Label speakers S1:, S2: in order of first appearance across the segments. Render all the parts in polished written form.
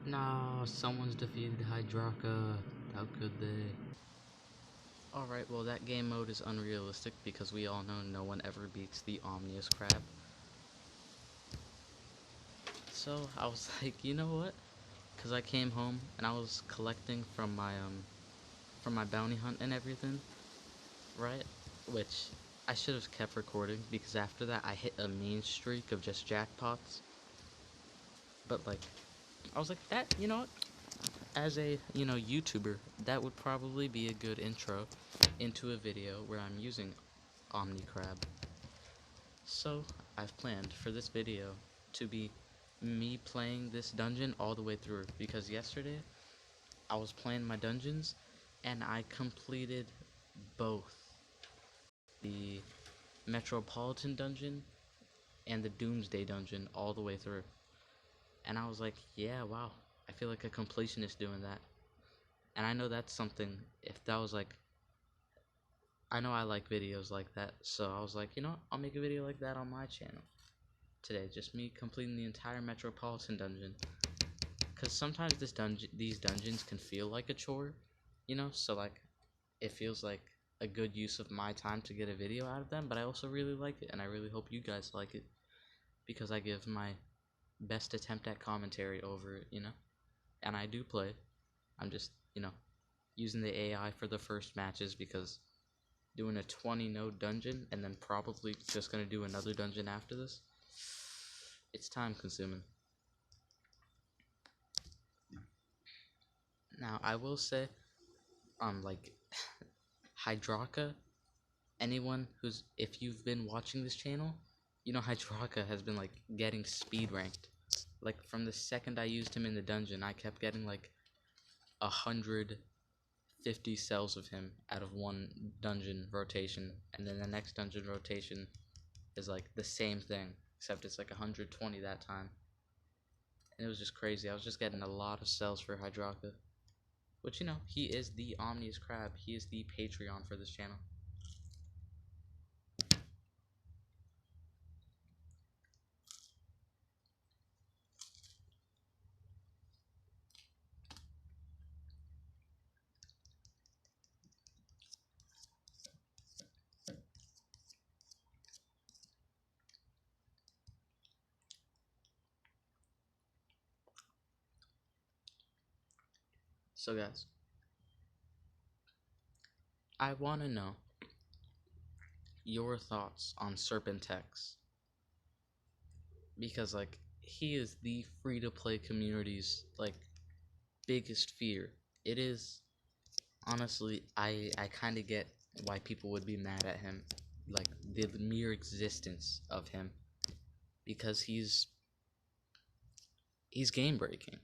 S1: No, someone's defeated Hydraka. How could they? Alright, well that game mode is unrealistic because we all know no one ever beats the Omni-Crab. So I was like, you know what? Because I came home and I was collecting from my bounty hunt and everything, right? Which I should have kept recording because after that I hit a mean streak of just jackpots. But like, I was like, that, you know what? As a, YouTuber, that would probably be a good intro into a video where I'm using Omni-Crab. So, I've planned for this video to be me playing this dungeon all the way through, because yesterday I was playing my dungeons and I completed both the Metropolitan dungeon and the Doomsday dungeon all the way through. And I was like, yeah, wow, I feel like a completionist doing that. And I know that's something, if that was like, I know I like videos like that, so I was like, you know what, I'll make a video like that on my channel today, just me completing the entire Metropolitan dungeon. Because sometimes these dungeons can feel like a chore, so like, it feels like a good use of my time to get a video out of them, but I also really like it, and I really hope you guys like it, because I give my best attempt at commentary over it, and I do play. I'm just, using the AI for the first matches, because doing a 20 node dungeon and then probably just gonna do another dungeon after this, it's time consuming. Now I will say, like, Hydraka, anyone who's, if you've been watching this channel, Hydraka has been like getting speed ranked. Like from the second I used him in the dungeon, I kept getting like 150 cells of him out of one dungeon rotation, and then the next dungeon rotation is like the same thing, except it's like 120 that time. And it was just crazy. I was just getting a lot of cells for Hydraka. Which, he is the Omni-Crab. He is the Patreon for this channel. So guys, I want to know your thoughts on Serpentex. Because, like, he is the free-to-play community's, like, biggest fear. It is, honestly, I kind of get why people would be mad at him. Like, the mere existence of him. Because he's game-breaking.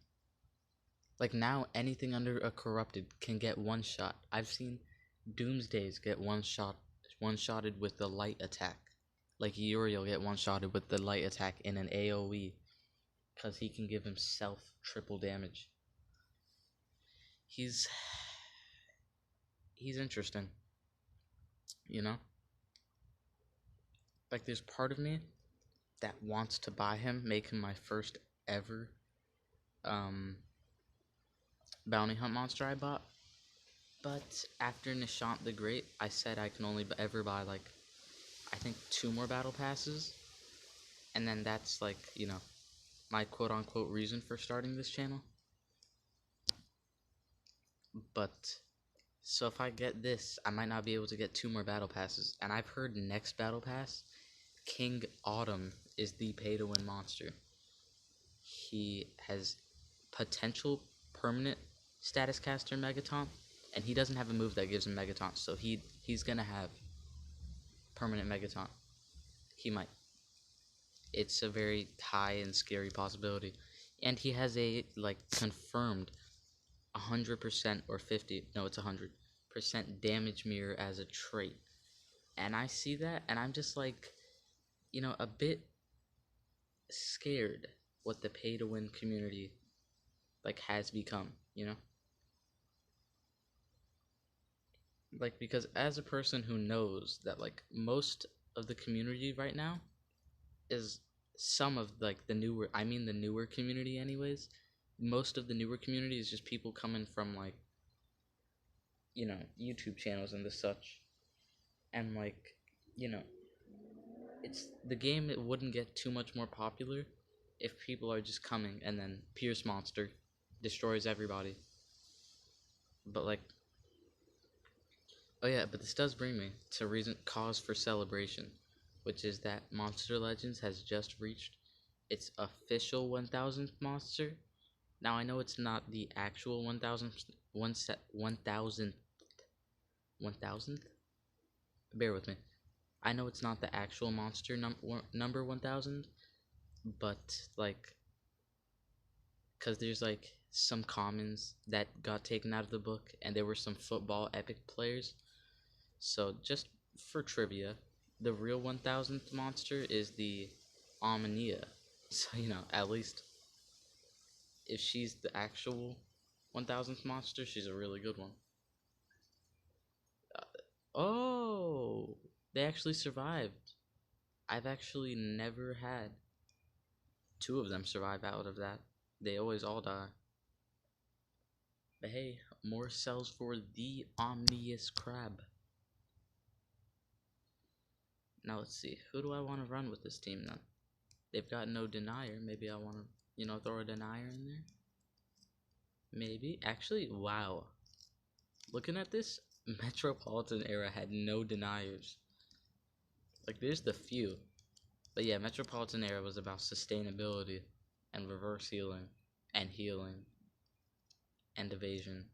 S1: Like, now, anything under a corrupted can get one-shot. I've seen Doomsdays get one-shotted with the light attack. Like, Yuri will get one-shotted with the light attack in an AoE. Because he can give himself triple damage. He's interesting. Like, there's part of me that wants to buy him, make him my first ever bounty hunt monster I bought. But after Nishant the Great, I said I can only ever buy, like, I think 2 more battle passes. And then that's, like, my quote-unquote reason for starting this channel. But, so if I get this, I might not be able to get 2 more battle passes. And I've heard next battle pass, King Autumn is the pay-to-win monster. He has potential permanent status caster Megaton, and he doesn't have a move that gives him Megaton, so he's gonna have permanent Megaton. He might. It's a very high and scary possibility. And he has a, like, confirmed 100% or 50, no, it's 100% damage mirror as a trait. And I see that, and I'm just like, a bit scared what the pay-to-win community, like, has become, Like, because as a person who knows that, like, most of the community right now is some of, like, the newer community anyways, most of the newer community is just people coming from like, you know, YouTube channels and the such, and like, you know, it's the game. It wouldn't get too much more popular if people are just coming and then Pierce Monster destroys everybody. But like, oh yeah, but this does bring me to reason cause for celebration, which is that Monster Legends has just reached its official 1000th monster. Now I know it's not the actual 1000th 1000th. Bear with me. I know it's not the actual monster number 1000, but like, cause there's like some commons that got taken out of the book, and there were some football epic players. So just for trivia, the real 1000th monster is the Omnia. So you know, at least if she's the actual 1000th monster, she's a really good one. Oh, they actually survived. I've actually never had two of them survive out of that. They always all die. But hey, more cells for the Omni-Crab. Now let's see, who do I want to run with this team then? They've got no denier. Maybe I want to, you know, throw a denier in there. Maybe. Actually, wow. Looking at this, Metropolitan era had no deniers. Like, there's the few. But yeah, Metropolitan era was about sustainability and reverse healing and healing and evasion.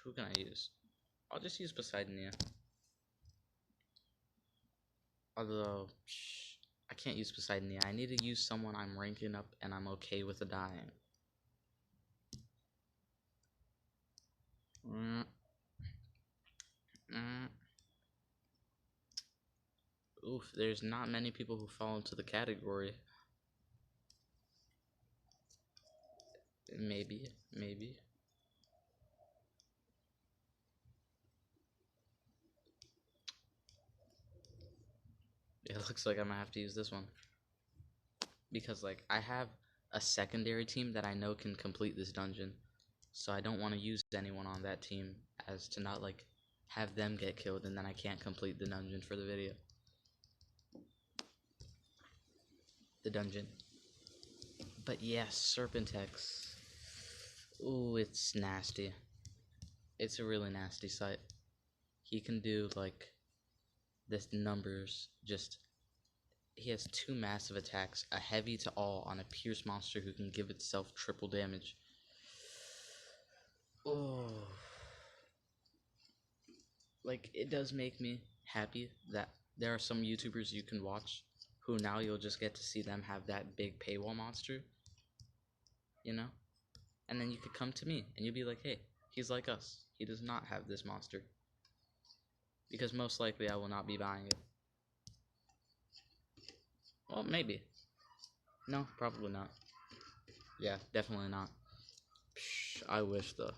S1: Who can I use? I'll just use Poseidon. Although, I can't use Poseidon. I need to use someone I'm ranking up and I'm okay with the dying. Oof, there's not many people who fall into the category. Maybe. It looks like I'm gonna have to use this one. Because, like, I have a secondary team that I know can complete this dungeon. So I don't want to use anyone on that team as to not, like, have them get killed and then I can't complete the dungeon for the video. The dungeon. But yes, Serpentex. Ooh, it's nasty. It's a really nasty sight. He can do, like, this numbers, just... He has two massive attacks, a heavy to all on a Pierce monster who can give itself triple damage. Oh. Like, it does make me happy that there are some YouTubers you can watch who now you'll just get to see them have that big paywall monster, you know? And then you could come to me and you'll be like, hey, he's like us. He does not have this monster. Because most likely I will not be buying it. Well, maybe. No, probably not. Yeah, definitely not. Psh, I wish though.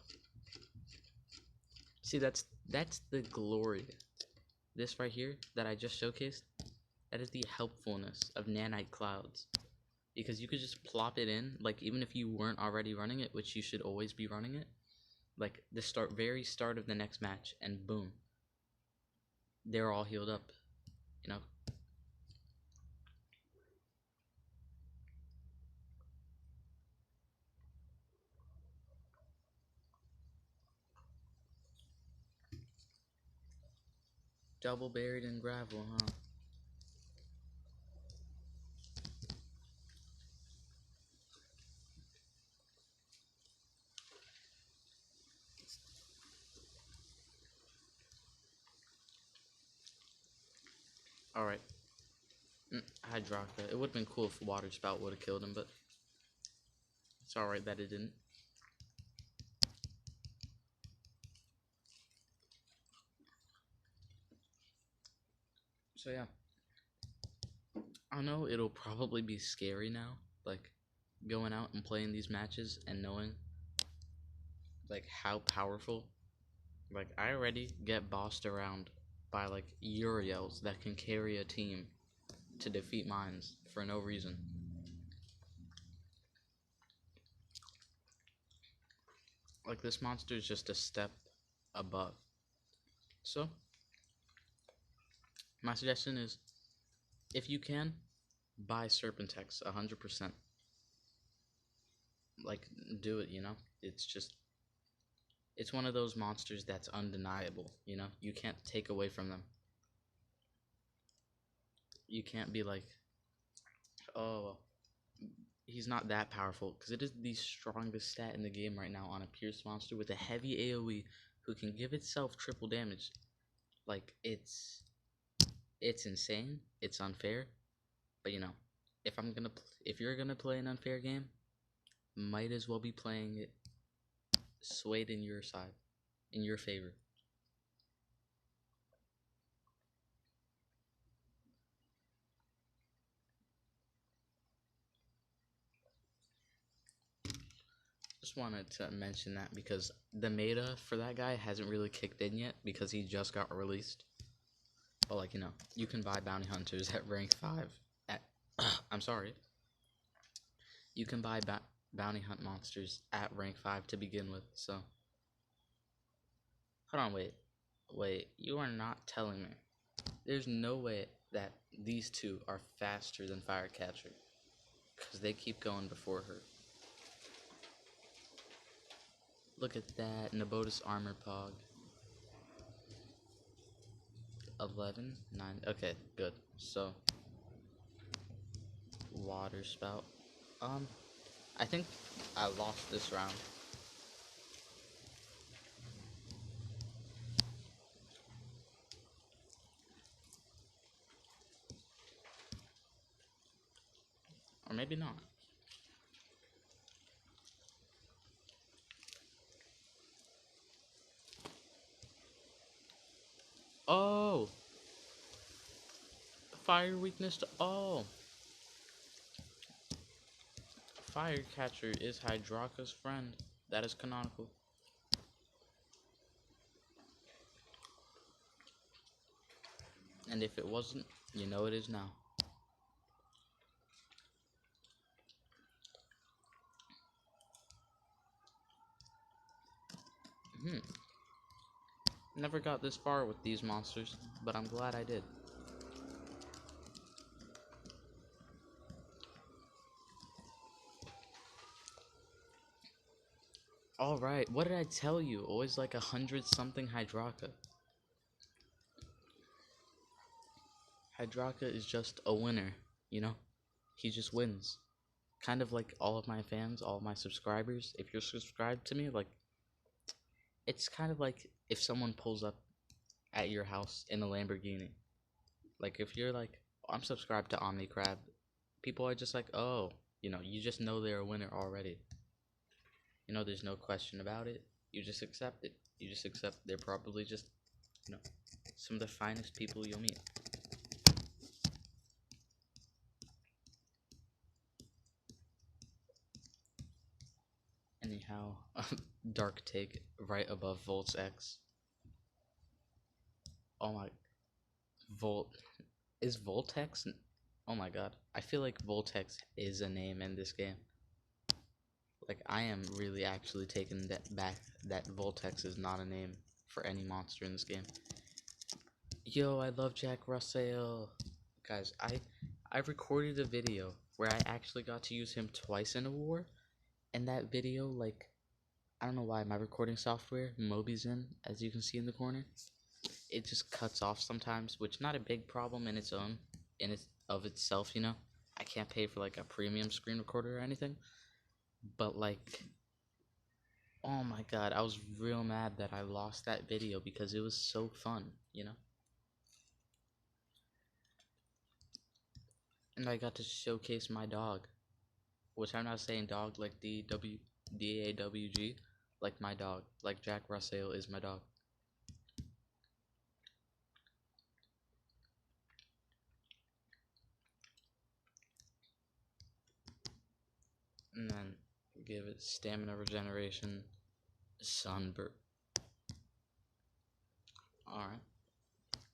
S1: See, that's the glory. This right here that I just showcased, that is the helpfulness of nanite clouds. Because you could just plop it in, like, even if you weren't already running it, which you should always be running it, like the very start of the next match, and boom, they're all healed up, you know. Double buried in gravel, huh? Alright. Hydroca. It would have been cool if Water Spout would have killed him, but it's alright that it didn't. So yeah. I know it'll probably be scary now, like, going out and playing these matches and knowing, like, how powerful. Like, I already get bossed around by, like, Uriels that can carry a team. to defeat mines for no reason. Like, this monster is just a step above. So, my suggestion is, if you can, buy Serpentex 100%. Like, do it, you know? It's one of those monsters that's undeniable, you know? You can't take away from them. You can't be like, oh, he's not that powerful, because it is the strongest stat in the game right now on a Pierce monster with a heavy AoE who can give itself triple damage. Like, it's insane. It's unfair. But, you know, if you're gonna play an unfair game, might as well be playing it swayed in your side, in your favor. Just wanted to mention that because the meta for that guy hasn't really kicked in yet because he just got released. But, like, you know, you can buy bounty hunters at rank 5 at I'm sorry. You can buy bounty hunt monsters at rank 5 to begin with. So hold on, wait, you are not telling me there's no way that these two are faster than Firecatcher, because they keep going before her. Look at that, Nabotis Armor Pog. 11, 9, okay, good. So, Water Spout. I think I lost this round. Or maybe not. Oh! Fire weakness to all. Firecatcher is Hydraka's friend. That is canonical. And if it wasn't, you know it is now. Never got this far with these monsters, but I'm glad I did. Alright, what did I tell you? Always like 100-something Hydraka. Hydraka is just a winner, you know? He just wins. Kind of like all of my fans, all of my subscribers. If you're subscribed to me, like, it's kind of like if someone pulls up at your house in a Lamborghini. Like, if you're like, oh, I'm subscribed to Omni-Crab, people are just like, oh, you know, you just know they're a winner already. You know, there's no question about it. You just accept it. You just accept they're probably just, you know, some of the finest people you'll meet. Anyhow, Dark Take right above Volt's X. Oh my, is Voltex? Oh my god, I feel like Voltex is a name in this game. Like, I am really actually taking that back, that Voltex is not a name for any monster in this game. Yo, I love Jack Russell. Guys, I recorded a video where I actually got to use him twice in a war, and that video, like, I don't know why, my recording software, Mobizen, as you can see in the corner, it just cuts off sometimes, which not a big problem in its own, of itself, you know. I can't pay for like a premium screen recorder or anything, but like, oh my god, I was real mad that I lost that video because it was so fun, you know. And I got to showcase my dog, which I'm not saying dog like DAWG, like my dog, like Jack Russell is my dog. And then give it stamina regeneration, sunburn. Alright.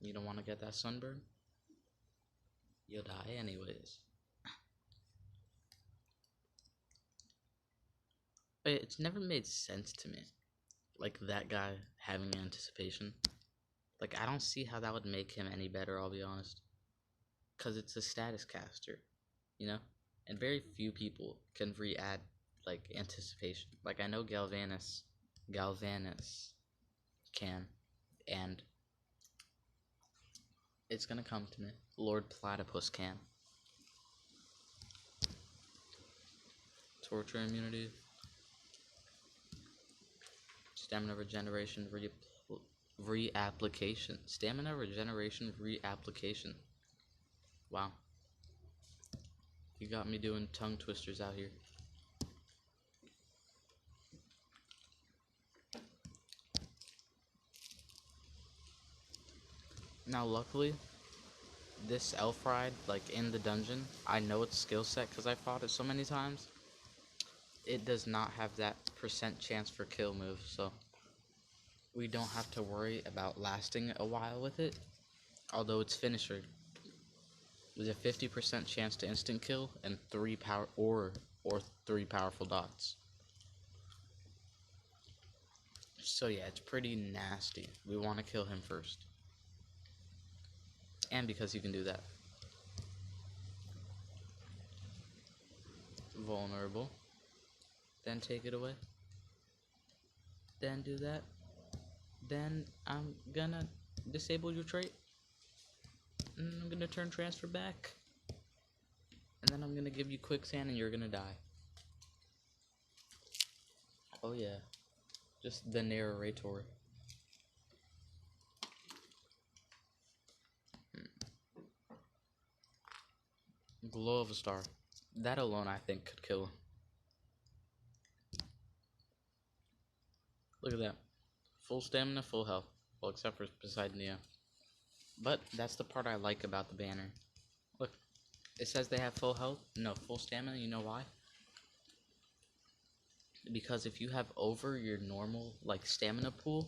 S1: You don't want to get that sunburn? You'll die anyways. It's never made sense to me. Like, that guy having anticipation. Like, I don't see how that would make him any better, I'll be honest. Because it's a status caster, you know? And very few people can re-add, like, anticipation. Like, I know Galvanus can, and it's gonna come to me. Lord Platypus can. Torture immunity. Stamina regeneration reapplication. Stamina regeneration reapplication. Wow. You got me doing tongue twisters out here. Now, luckily, this elf ride, like, in the dungeon, I know its skill set because I fought it so many times. It does not have that % chance for kill move, so we don't have to worry about lasting a while with it. Although its finisher, with a 50% chance to instant kill and 3 powerful dots. So yeah, it's pretty nasty. We want to kill him first. And because you can do that. Vulnerable. Then take it away. Then do that. Then I'm gonna disable your trait. And I'm gonna turn transfer back. And then I'm gonna give you quicksand and you're gonna die. Oh yeah. Just the narrator. Glow of a star. That alone I think could kill him. Look at that. Full stamina, full health. Well, except for Poseidon. But that's the part I like about the banner. Look, it says they have full health. No, full stamina. You know why? Because if you have over your normal, like, stamina pool,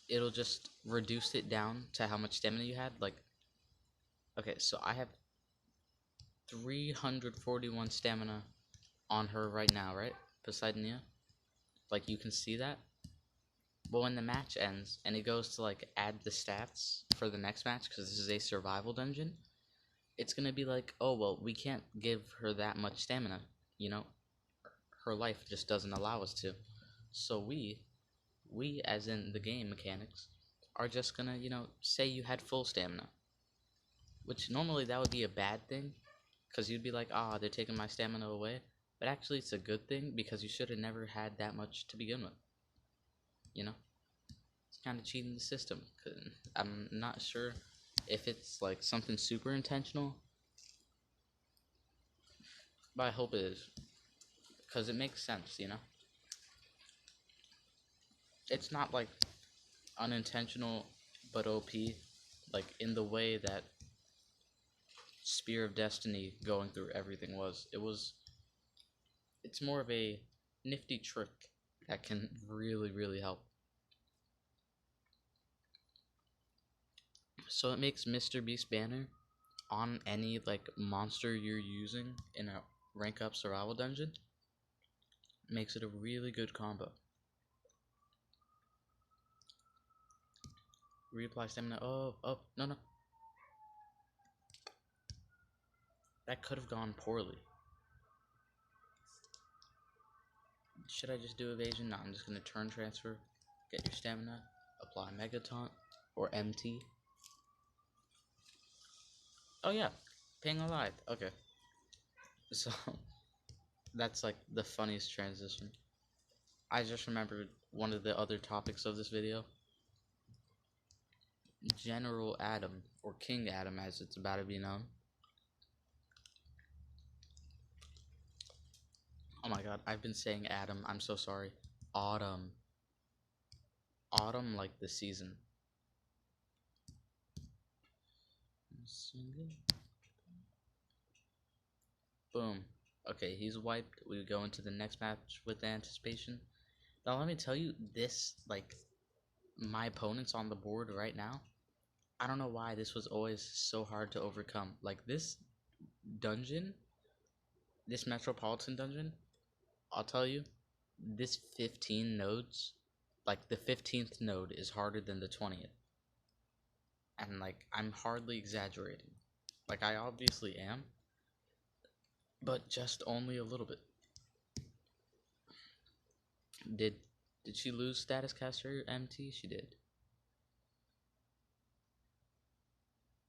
S1: it'll just reduce it down to how much stamina you had. Like, okay, so I have 341 stamina on her right now, right? Poseidon. Like, you can see that. But when the match ends and it goes to, like, add the stats for the next match, because this is a survival dungeon, it's gonna be like, oh, well, we can't give her that much stamina, you know? Her life just doesn't allow us to. So we as in the game mechanics, are just gonna, you know, say you had full stamina. Which normally that would be a bad thing, because you'd be like, ah, they're taking my stamina away. But actually it's a good thing, because you should have never had that much to begin with. You know? It's kind of cheating the system. I'm not sure if it's like something super intentional, but I hope it is. Because it makes sense, you know? It's not like unintentional but OP, like in the way that Spear of Destiny going through everything was. It's more of a nifty trick that can really, really help. So it makes Mr. Beast banner on any, like, monster you're using in a rank up survival dungeon. Makes it a really good combo. Reapply stamina. Oh, no. That could have gone poorly. Should I just do evasion? No, I'm just gonna turn transfer, get your stamina, apply Mega Taunt, or MT. Oh yeah, ping alive. Okay. So, that's like the funniest transition. I just remembered one of the other topics of this video. General Adam, or King Adam as it's about to be known. Oh my god, I've been saying Adam, I'm so sorry. Autumn. Autumn like the season. Boom. Okay, he's wiped. We go into the next match with anticipation. Now let me tell you, this, like, my opponent's on the board right now. I don't know why this was always so hard to overcome. Like this dungeon, this Metropolitan dungeon, I'll tell you, this 15 nodes, like the 15th node is harder than the 20th. And like I'm hardly exaggerating. Like I obviously am, but just only a little bit. Did she lose status caster MT? She did.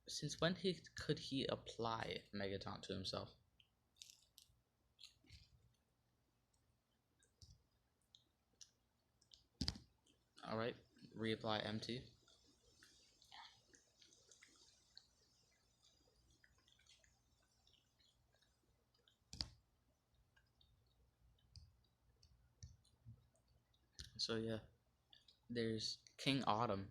S1: Since when could he apply Megaton to himself? Alright, reapply MT. So yeah, there's King Autumn.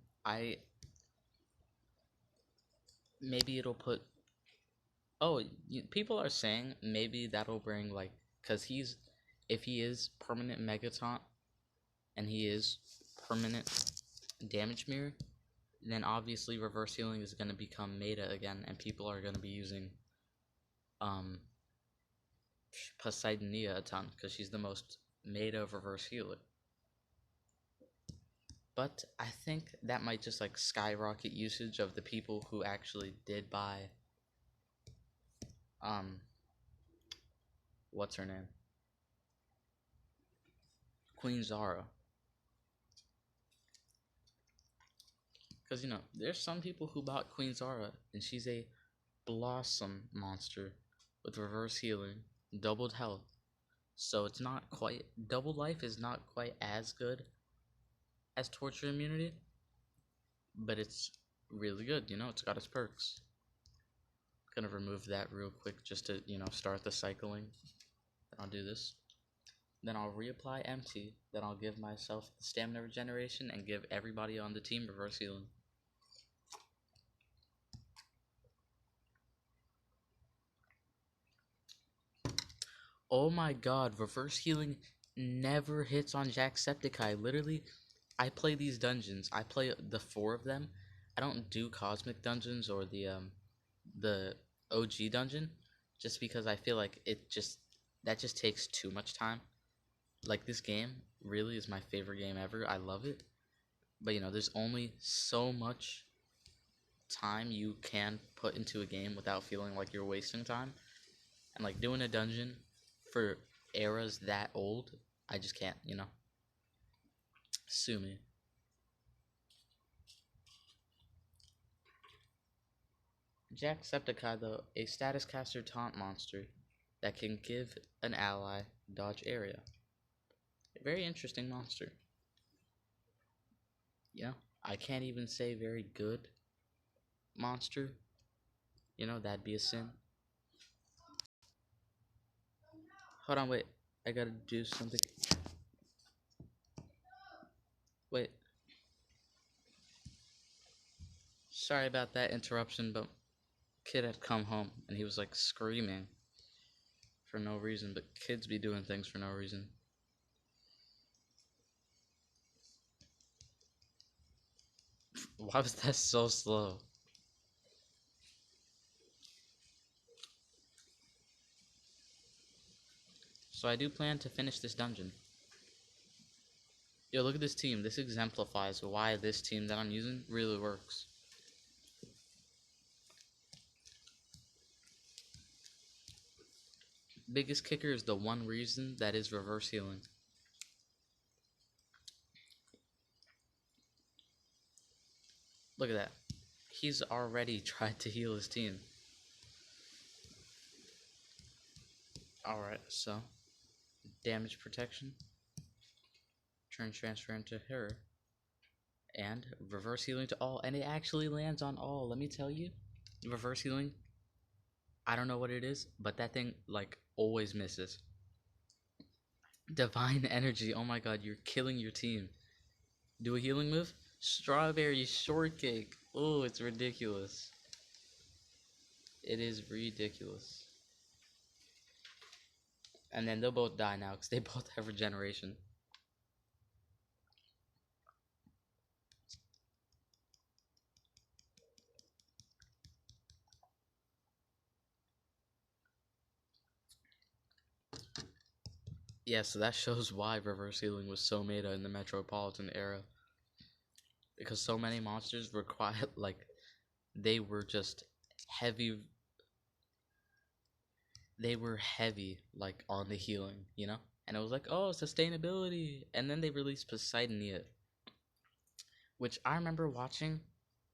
S1: Maybe it'll put. Oh, people are saying maybe that'll bring like, cause if he is permanent Megaton, and he is permanent damage mirror, then obviously reverse healing is gonna become meta again, and people are gonna be using Poseidonia a ton, cause she's the most meta reverse healer. But I think that might just like skyrocket usage of the people who actually did buy what's her name? Queen Zara. Because there's some people who bought Queen Zara and she's a blossom monster with reverse healing, doubled health. So it's not quite, double life is not quite as good as torture immunity, but it's really good, it's got its perks. Gonna remove that real quick just to, start the cycling. Then I'll do this. Then I'll reapply MT. Then I'll give myself the stamina regeneration and give everybody on the team reverse healing. Oh my god, reverse healing never hits on Jacksepticeye. Literally, I play these dungeons. I play the 4 of them. I don't do cosmic dungeons or the OG dungeon, just because I feel like that just takes too much time. Like this game really is my favorite game ever. I love it. But there's only so much time you can put into a game without feeling like you're wasting time. And like doing a dungeon for eras that old, I just can't, Sue me. Jacksepticeye, though, a status caster taunt monster that can give an ally dodge area. A very interesting monster. I can't even say very good monster. That'd be a sin. Hold on, wait. I gotta do something. Wait. Sorry about that interruption, but kid had come home and he was like screaming for no reason, but kids be doing things for no reason. Why was that so slow? So I do plan to finish this dungeon. Yo, look at this team. This exemplifies why this team that I'm using really works. Biggest kicker is the one reason that is reverse healing. Look at that. He's already tried to heal his team. Alright, so damage protection. Turn transfer into her. And reverse healing to all. And it actually lands on all. Let me tell you, reverse healing, I don't know what it is, but that thing like always misses. Divine energy. Oh my god, you're killing your team. Do a healing move. Strawberry shortcake. Oh, it's ridiculous. It is ridiculous. And then they'll both die now because they both have regeneration. Yeah, so that shows why reverse healing was so meta in the Metropolitan era. Because so many monsters required, like, they were just heavy. They were heavy, like, on the healing, you know? And it was like, oh, sustainability. And then they released Poseidonia, which I remember watching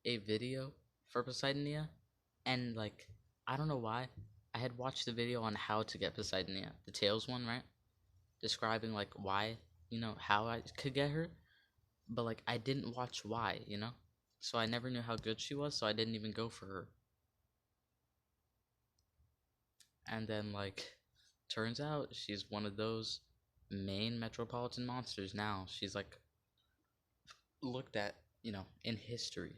S1: a video for Poseidonia. And, like, I don't know why. I had watched the video on how to get Poseidonia, the Tails one, right? Describing, like, why, how I could get her. But, like, I didn't watch why, So I never knew how good she was, so I didn't even go for her. And then, like, turns out she's one of those main Metropolitan monsters now. She's, like, looked at, in history.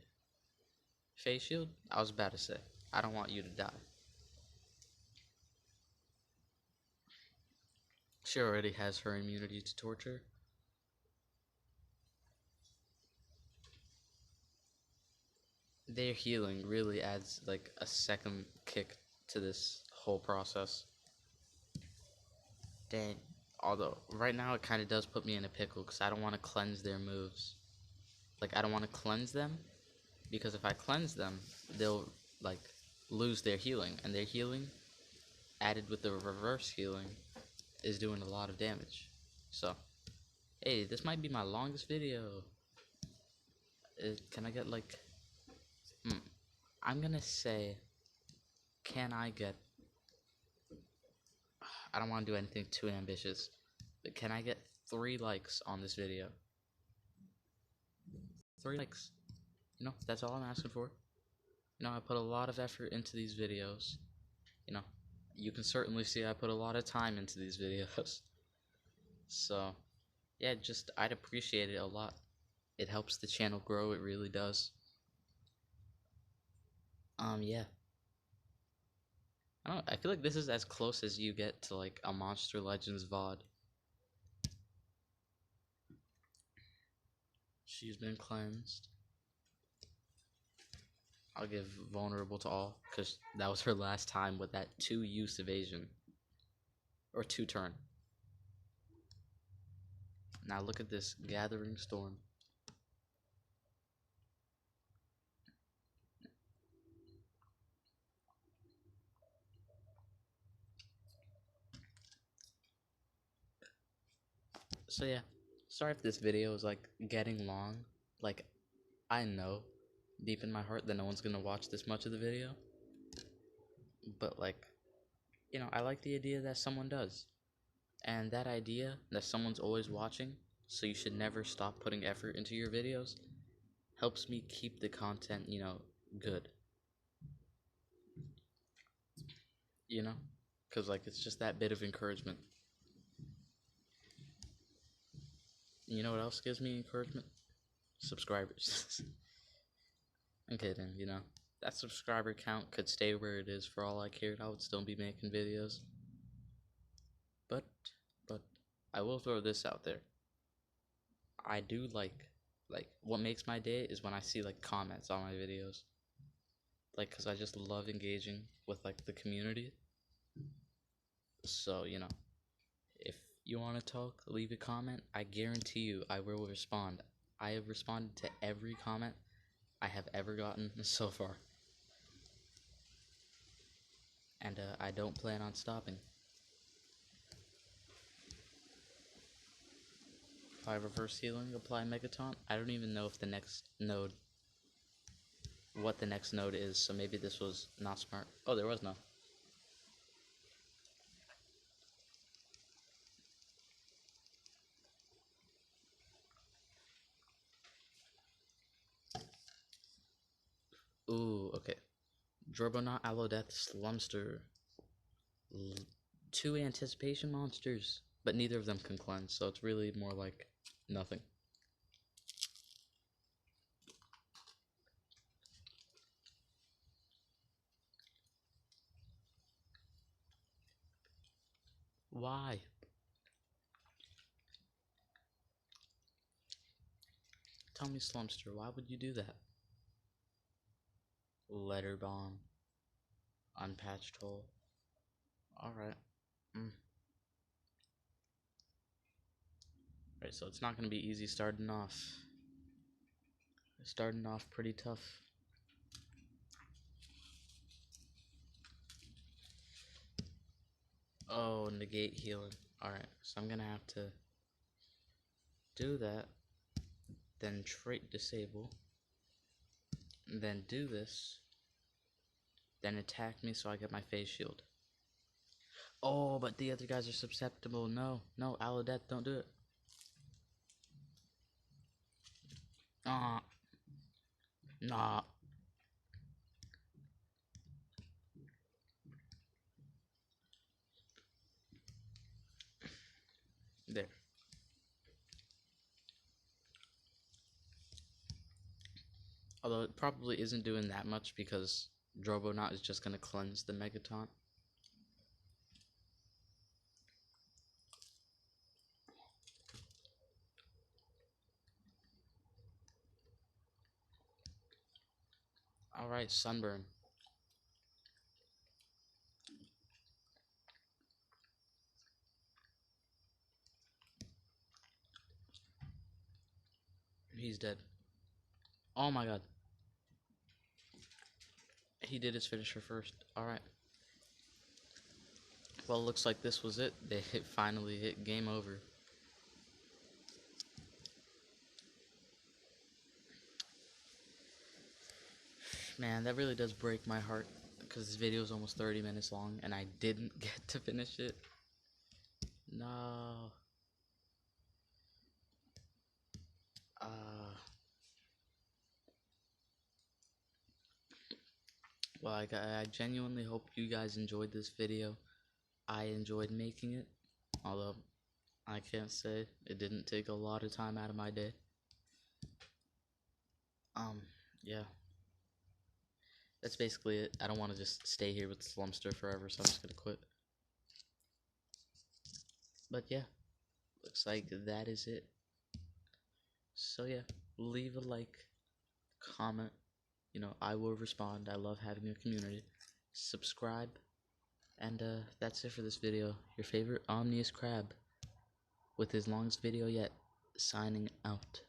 S1: Face shield? I was about to say, I don't want you to die. She already has her immunity to torture. Their healing really adds, like, a second kick to this whole process. Dang. Although, right now it kind of does put me in a pickle because I don't want to cleanse their moves. Like, I don't want to cleanse them because if I cleanse them, they'll, like, lose their healing. And their healing, added with the reverse healing, is doing a lot of damage. So, hey, this might be my longest video. Can I get, like... I'm gonna say... Can I get... I don't want to do anything too ambitious. But can I get 3 likes on this video? 3 likes. That's all I'm asking for. I put a lot of effort into these videos. You can certainly see I put a lot of time into these videos. So, yeah, I'd appreciate it a lot. It helps the channel grow, it really does. Yeah. I feel like this is as close as you get to, like, a Monster Legends VOD. She's been cleansed. I'll give vulnerable to all, because that was her last time with that 2-use evasion. Or 2-turn. Now look at this gathering storm. So yeah, sorry if this video is, like, getting long. Like, I know deep in my heart that no one's gonna watch this much of the video. But, like, I like the idea that someone does. And that idea that someone's always watching, so you should never stop putting effort into your videos, helps me keep the content, good. Because, like, it's just that bit of encouragement. You know what else gives me encouragement? Subscribers. I'm kidding, that subscriber count could stay where it is for all I cared. I would still be making videos. But I will throw this out there. I do like what makes my day is when I see, like, comments on my videos. Like, because I just love engaging with, like, the community. So, if you want to talk, leave a comment. I guarantee you I will respond. I have responded to every comment I have ever gotten so far. And I don't plan on stopping. If I reverse healing, apply Megaton, I don't even know if the next node, what the next node is, so maybe this was not smart. Oh, there was no. Ooh, okay. Drobonaut, Allodeath, Slumster. 2 anticipation monsters, but neither of them can cleanse, so it's really more like nothing. Why? Tell me, Slumster, why would you do that? Letter bomb. Unpatched hole. Alright. Alright, so it's not gonna be easy starting off. Starting off pretty tough. Oh, negate healing. Alright, so I'm gonna have to do that, then trait disable, then do this, then attack me so I get my phase shield. Oh, but the other guys are susceptible. No, no, Aloe Death, don't do it. Ah, nah. There. Although it probably isn't doing that much because Drobonaut is just gonna cleanse the Megaton. Alright, Sunburn. He's dead. Oh my god. He did his finisher first. Alright. Well, it looks like this was it. They finally hit game over. Man, that really does break my heart because this video is almost 30 minutes long and I didn't get to finish it. No. Well, I genuinely hope you guys enjoyed this video. I enjoyed making it, although I can't say it didn't take a lot of time out of my day. Yeah. That's basically it. I don't want to just stay here with Slumster forever, so I'm just gonna quit. But yeah, looks like that is it. So yeah, leave a like, comment, you know, I will respond. I love having a community. Subscribe, and that's it for this video. Your favorite Omni-Crab, with his longest video yet, signing out.